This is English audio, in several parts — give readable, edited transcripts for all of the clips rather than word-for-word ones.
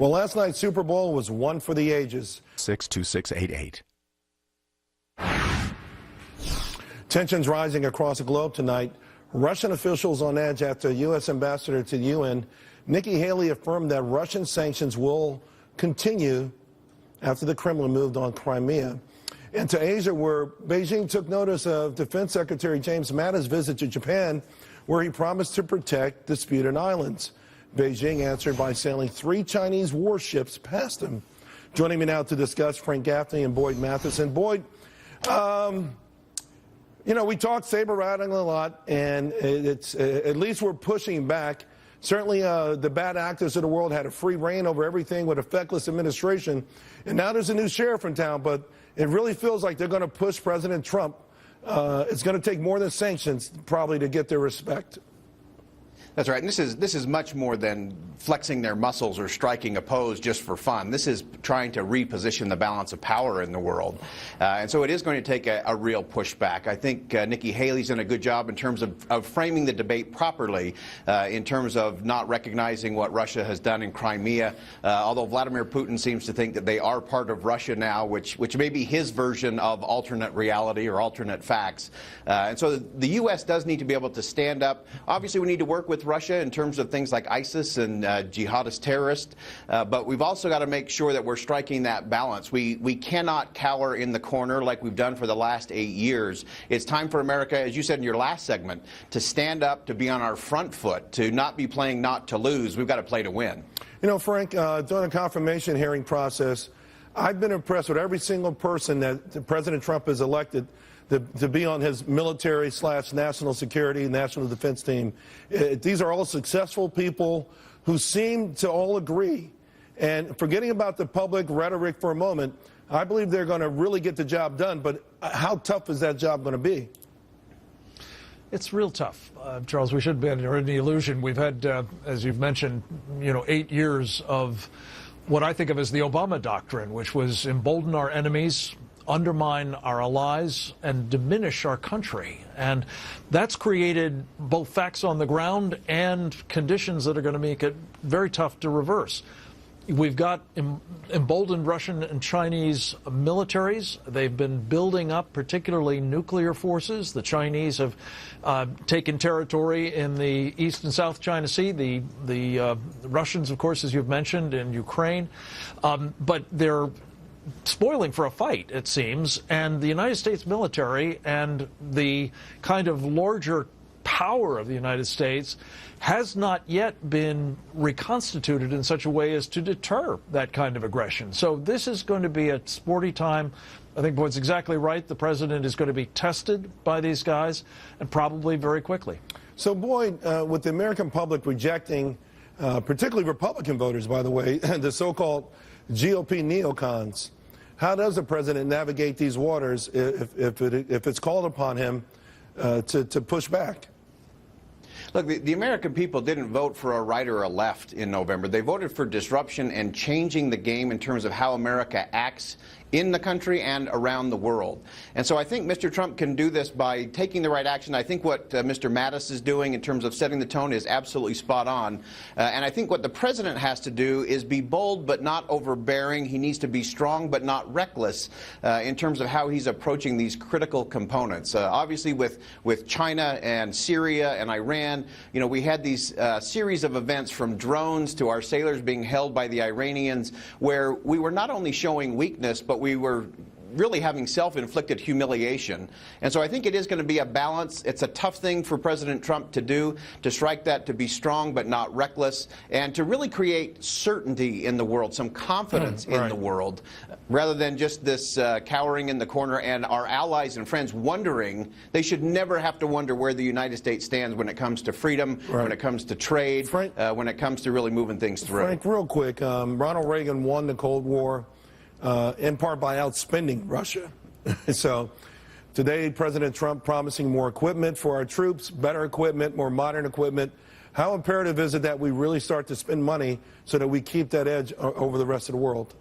Well, last night's Super Bowl was one for the ages. 62688. Tensions rising across the globe tonight. Russian officials on edge after U.S. Ambassador to the UN, Nikki Haley, affirmed that Russian sanctions will continue after the Kremlin moved on Crimea. And to Asia, where Beijing took notice of Defense Secretary James Mattis' visit to Japan, where he promised to protect disputed islands. Beijing answered by sailing 3 Chinese warships past him. Joining me now to discuss, Frank Gaffney and Boyd Matheson. Boyd, you know, we talk saber rattling a lot, and it's at least we're pushing back. Certainly the bad actors of the world had a free reign over everything with a feckless administration, and now there's a new sheriff in town, but it really feels like they're going to push President Trump. It's going to take more than sanctions probably to get their respect. That's right. And this is much more than flexing their muscles or striking a pose just for fun. This is trying to reposition the balance of power in the world. And so it is going to take a real pushback. I think Nikki Haley's done a good job in terms of framing the debate properly, in terms of not recognizing what Russia has done in Crimea, although Vladimir Putin seems to think that they are part of Russia now, which may be his version of alternate reality or alternate facts. And so the U.S. does need to be able to stand up. Obviously, we need to work with Russia in terms of things like ISIS and jihadist terrorists, but we've also got to make sure that we're striking that balance. We cannot cower in the corner like we've done for the last 8 years. It's time for America, as you said in your last segment, to stand up, to be on our front foot, to not be playing not to lose. We've got to play to win. You know, Frank, during the confirmation hearing process, I've been impressed with every single person that President Trump has elected to be on his military/national security, national defense team. These are all successful people who seem to all agree. And forgetting about the public rhetoric for a moment, I believe they're going to really get the job done. But how tough is that job going to be? It's real tough, Charles. We shouldn't be under any illusion. We've had, as you've mentioned, 8 years of what I think of as the Obama doctrine, which was embolden our enemies, undermine our allies, and diminish our country. And that's created both facts on the ground and conditions that are going to make it very tough to reverse. We've got emboldened Russian and Chinese militaries. They've been building up particularly nuclear forces. The Chinese have taken territory in the East and South China Sea. The Russians, of course, as you've mentioned, in Ukraine. But they're spoiling for a fight, it seems, and the United States military and the kind of larger power of the United States has not yet been reconstituted in such a way as to deter that kind of aggression. So this is going to be a sporty time. I think Boyd's exactly right. The president is going to be tested by these guys, and probably very quickly. So, Boyd, with the American public rejecting, particularly Republican voters, by the way, the so-called GOP neocons, how does the president navigate these waters if it's called upon him to push back? Look, the American people didn't vote for a right or a left in November. They voted for disruption and changing the game in terms of how America acts in the country and around the world. And so I think Mr. Trump can do this by taking the right action. I think what Mr. Mattis is doing in terms of setting the tone is absolutely spot on. And I think what the president has to do is be bold but not overbearing. He needs to be strong but not reckless in terms of how he's approaching these critical components. Obviously with China and Syria and Iran, we had these series of events from drones to our sailors being held by the Iranians where we were not only showing weakness, but we were really having self-inflicted humiliation. And so I think it is going to be a balance. It's a tough thing for President Trump to do, to strike that, to be strong but not reckless, and to really create certainty in the world, some confidence in the world, rather than just this cowering in the corner and our allies and friends wondering. They should never have to wonder where the United States stands when it comes to freedom, when it comes to trade, Frank, when it comes to really moving things through. Frank, real quick, Ronald Reagan won the Cold War in part by outspending Russia. So today, President Trump promising more equipment for our troops, better equipment, more modern equipment. How imperative is it that we really start to spend money so that we keep that edge over the rest of the world?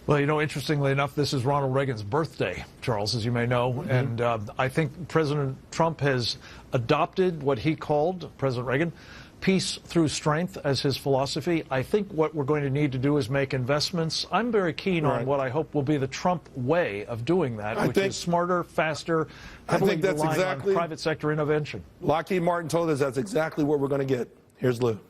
Well, you know, interestingly enough, this is Ronald Reagan's birthday, Charles, as you may know. And I think President Trump has adopted what he called, President Reagan, peace through strength as his philosophy. I think what we're going to need to do is make investments. I'm very keen on what I hope will be the Trump way of doing that, which is smarter, faster, heavily relying on private sector intervention. Lockheed Martin told us that's exactly what we're going to get. Here's Lou.